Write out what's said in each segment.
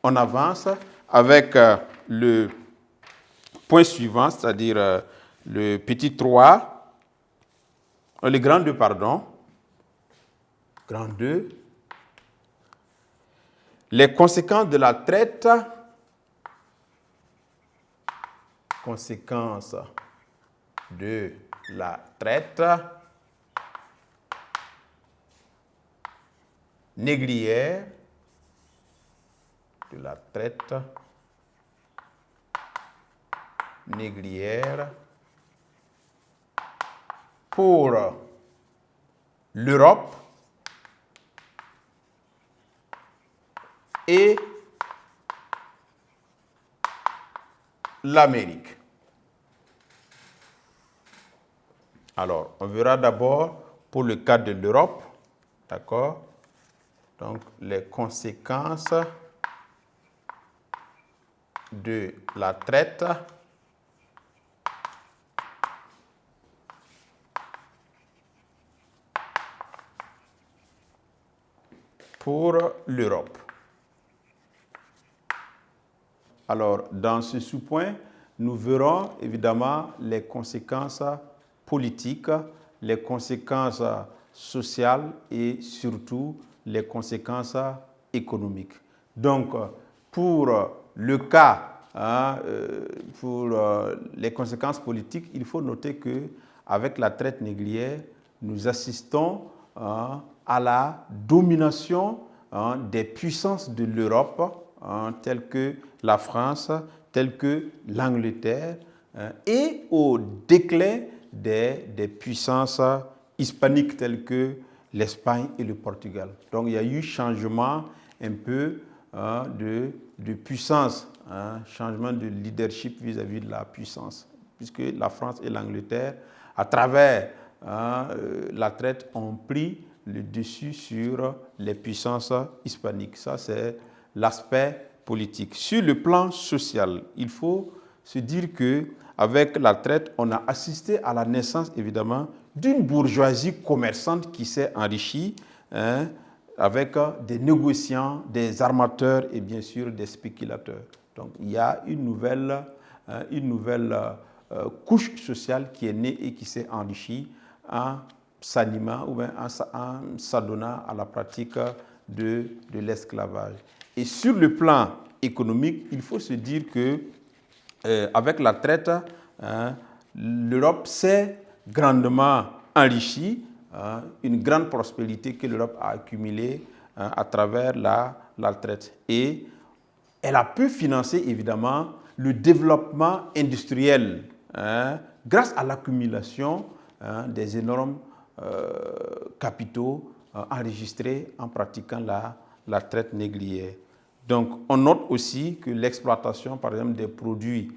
on avance avec le point suivant, c'est-à-dire le petit 3, le grand 2, pardon. Grand 2. Les conséquences de la traite. Conséquences de la traite négrière, de la traite négrière pour l'Europe et l'Amérique. Alors, on verra d'abord pour le cas de l'Europe, d'accord? Donc, les conséquences de la traite pour l'Europe. Alors, dans ce sous-point, nous verrons évidemment les conséquences politiques, les conséquences sociales et surtout les conséquences économiques. Donc, pour le cas, pour les conséquences politiques, il faut noter qu'avec la traite négrière, nous assistons à la domination des puissances de l'Europe, telles que la France, telles que l'Angleterre, et au déclin des puissances hispaniques telles que l'Espagne et le Portugal. Donc il y a eu changement un peu de puissance, changement de leadership vis-à-vis de la puissance, puisque la France et l'Angleterre, à travers la traite, ont pris le dessus sur les puissances hispaniques. Ça, c'est l'aspect politique. Sur le plan social, il faut se dire qu'avec la traite, on a assisté à la naissance, évidemment, d'une bourgeoisie commerçante qui s'est enrichie avec des négociants, des armateurs et bien sûr des spéculateurs. Donc, il y a une nouvelle couche sociale qui est née et qui s'est enrichie en s'animant ou bien en s'adonnant à la pratique de l'esclavage. Et sur le plan économique, il faut se dire que avec la traite, l'Europe s'est grandement enrichie, une grande prospérité que l'Europe a accumulée à travers la traite. Et elle a pu financer évidemment le développement industriel grâce à l'accumulation des énormes capitaux enregistrés en pratiquant la traite négrière. Donc, on note aussi que l'exploitation, par exemple, des produits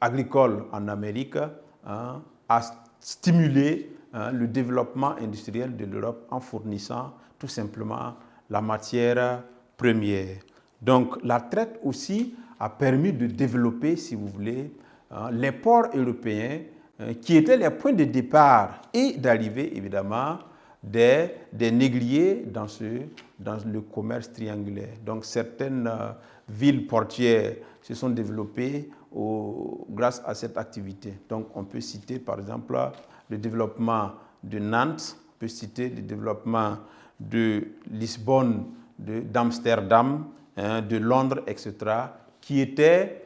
agricoles en Amérique a stimulé le développement industriel de l'Europe en fournissant tout simplement la matière première. Donc, la traite aussi a permis de développer, si vous voulez, les ports européens qui étaient les points de départ et d'arrivée, évidemment, des négriers dans le commerce triangulaire. Donc, certaines villes portuaires se sont développées grâce à cette activité. Donc, on peut citer, par exemple, le développement de Nantes, on peut citer le développement de Lisbonne, d'Amsterdam, de Londres, etc., qui étaient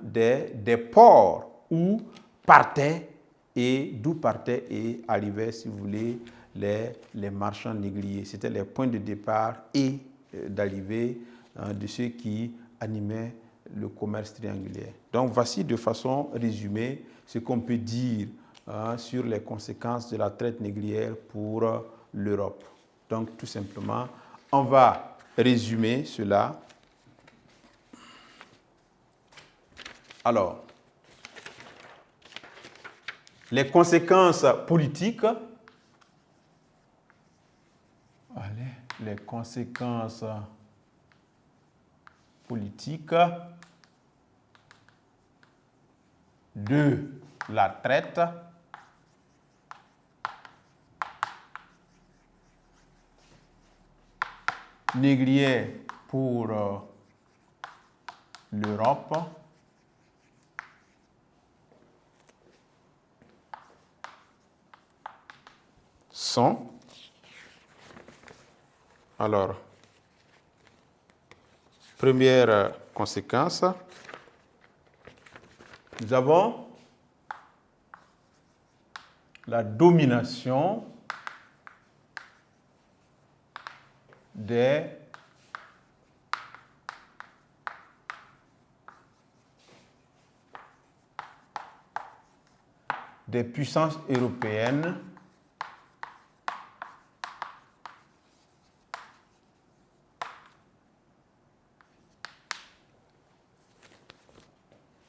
des ports où partaient et d'où partaient et arrivaient, si vous voulez, les marchands négriers. C'était les points de départ et d'arrivée de ceux qui animaient le commerce triangulaire. Donc, voici de façon résumée ce qu'on peut dire sur les conséquences de la traite négrière pour l'Europe. Donc, tout simplement, on va résumer cela. Alors, les conséquences politiques. Les conséquences politiques de la traite négrière pour l'Europe sont, alors, première conséquence, nous avons la domination des puissances européennes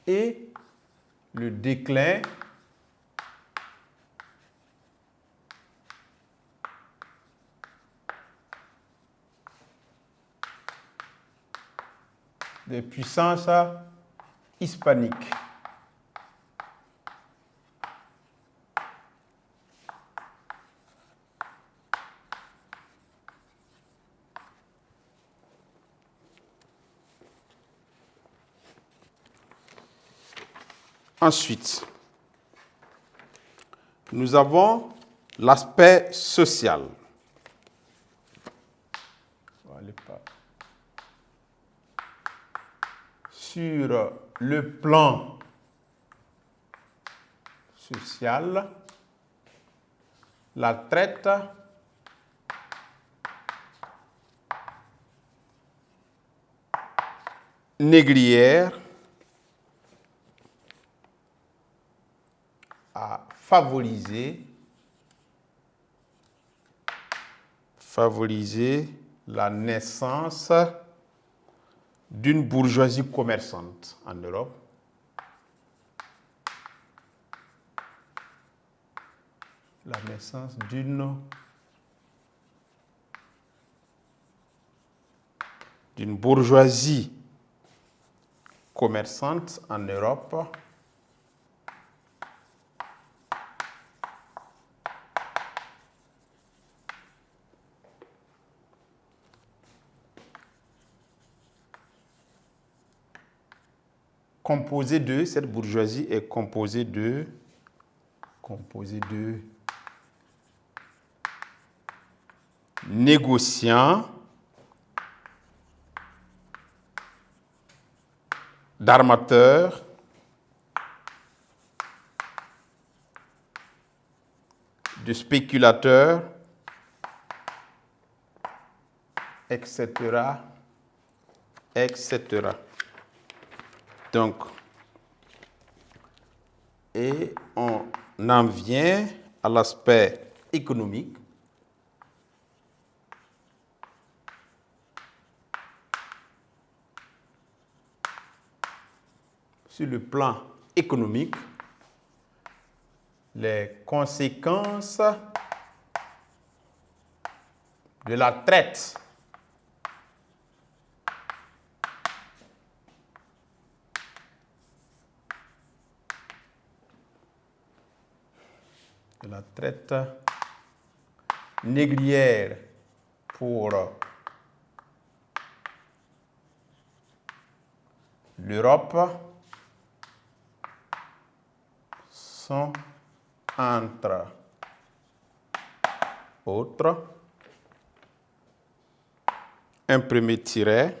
et le déclin des puissances hispaniques. Ensuite, nous avons l'aspect social. Sur le plan social, la traite négrière a favorisé la naissance d'une bourgeoisie commerçante en Europe. La naissance d'une bourgeoisie commerçante en Europe cette bourgeoisie est composée de négociants, d'armateurs, de spéculateurs, etc., etc. Donc, et on en vient à l'aspect économique. Sur le plan économique, les conséquences de la traite négrière pour l'Europe sont, entre autres, un premier tiret.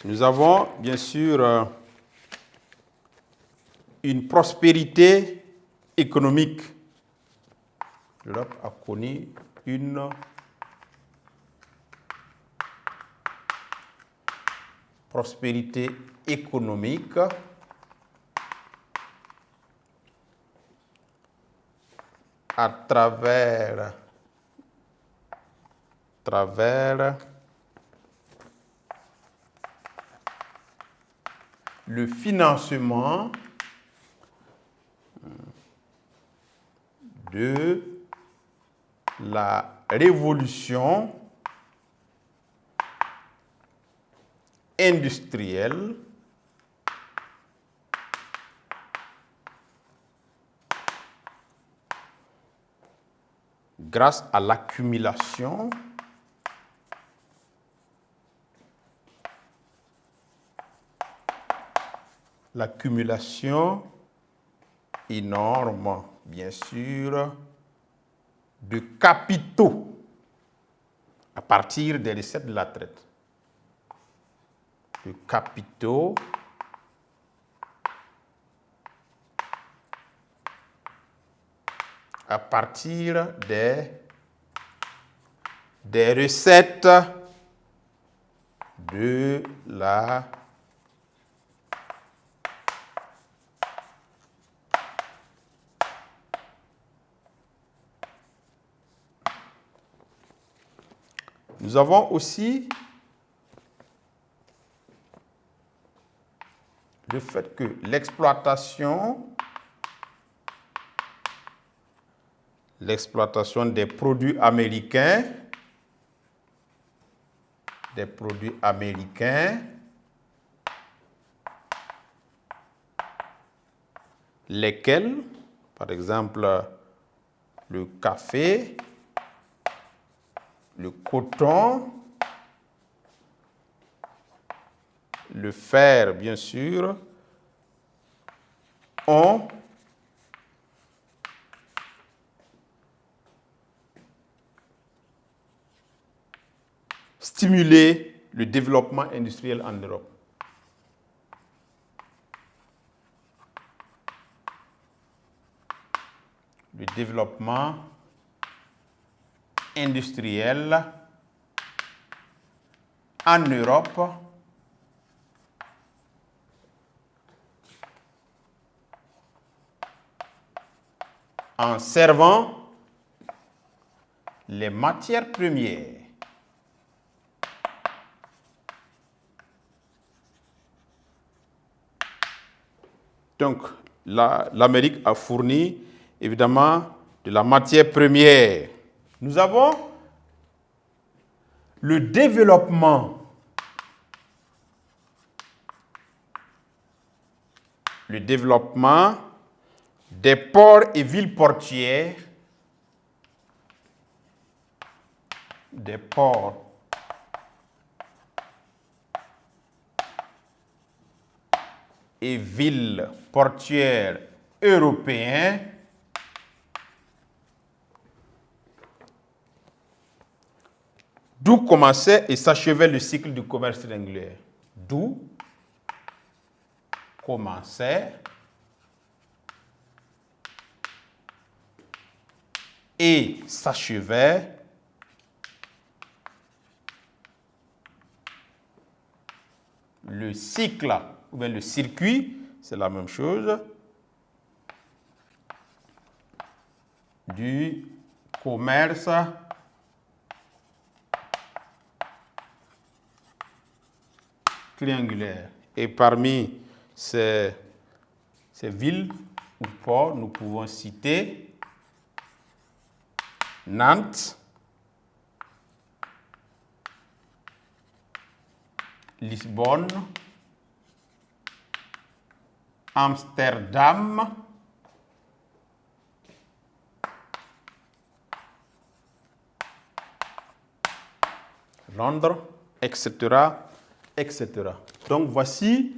Nous avons bien sûr une prospérité économique. L'Europe a connu une prospérité économique à travers le financement de la révolution industrielle grâce à l'accumulation l'accumulation énorme, bien sûr, de capitaux à partir des recettes de la traite. De capitaux à partir des recettes de la Nous avons aussi le fait que l'exploitation des produits américains, lesquels, par exemple, le café, le coton, le fer, bien sûr, ont stimulé le développement industriel en Europe. Le développement industriel en Europe en servant les matières premières. Donc, l'Amérique a fourni évidemment de la matière première. Nous avons le développement des ports et villes portuaires, des ports et villes portuaires européens d'où commençait et s'achevait le cycle du commerce triangulaire. D'où commençait et s'achevait le cycle, ou bien le circuit, c'est la même chose, du commerce triangulaire. Et parmi ces villes ou ports, nous pouvons citer Nantes, Lisbonne, Amsterdam, Londres, etc., etc. Donc voici,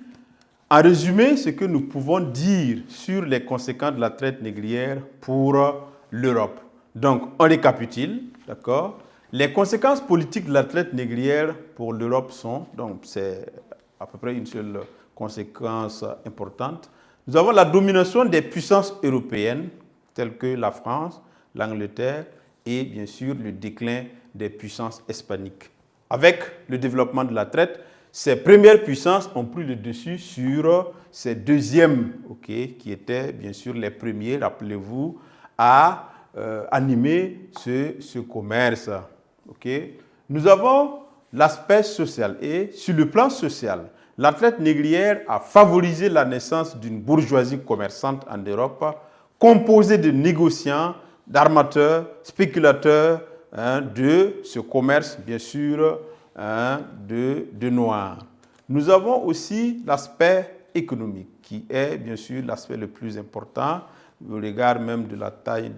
en résumé, ce que nous pouvons dire sur les conséquences de la traite négrière pour l'Europe. Donc, on récapitule, d'accord? Les conséquences politiques de la traite négrière pour l'Europe sont, donc c'est à peu près une seule conséquence importante. Nous avons la domination des puissances européennes, telles que la France, l'Angleterre et bien sûr le déclin des puissances hispaniques. Avec le développement de la traite, ces premières puissances ont pris le dessus sur ces deuxièmes, qui étaient bien sûr les premiers, rappelez-vous, à animer ce commerce. Nous avons l'aspect social. Et sur le plan social, la traite négrière a favorisé la naissance d'une bourgeoisie commerçante en Europe, composée de négociants, d'armateurs, spéculateurs, de ce commerce, bien sûr, de noirs. Nous avons aussi l'aspect économique, qui est bien sûr l'aspect le plus important, au regard même de la taille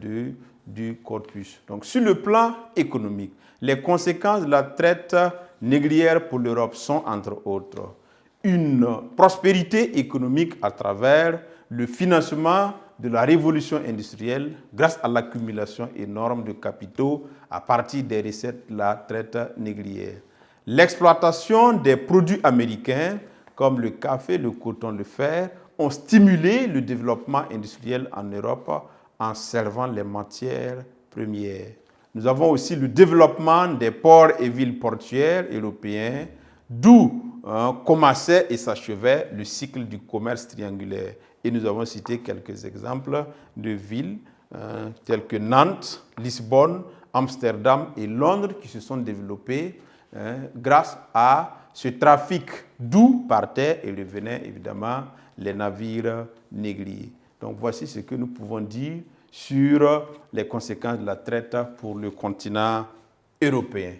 du corpus. Donc, sur le plan économique, les conséquences de la traite négrière pour l'Europe sont, entre autres, une prospérité économique à travers le financement de la révolution industrielle grâce à l'accumulation énorme de capitaux à partir des recettes de la traite négrière. L'exploitation des produits américains comme le café, le coton, le fer ont stimulé le développement industriel en Europe en servant les matières premières. Nous avons aussi le développement des ports et villes portuaires européens, d'où commençait et s'achevait le cycle du commerce triangulaire. Et nous avons cité quelques exemples de villes telles que Nantes, Lisbonne, Amsterdam et Londres qui se sont développées grâce à ce trafic d'où partaient et revenaient évidemment les navires négriers. Donc voici ce que nous pouvons dire sur les conséquences de la traite pour le continent européen.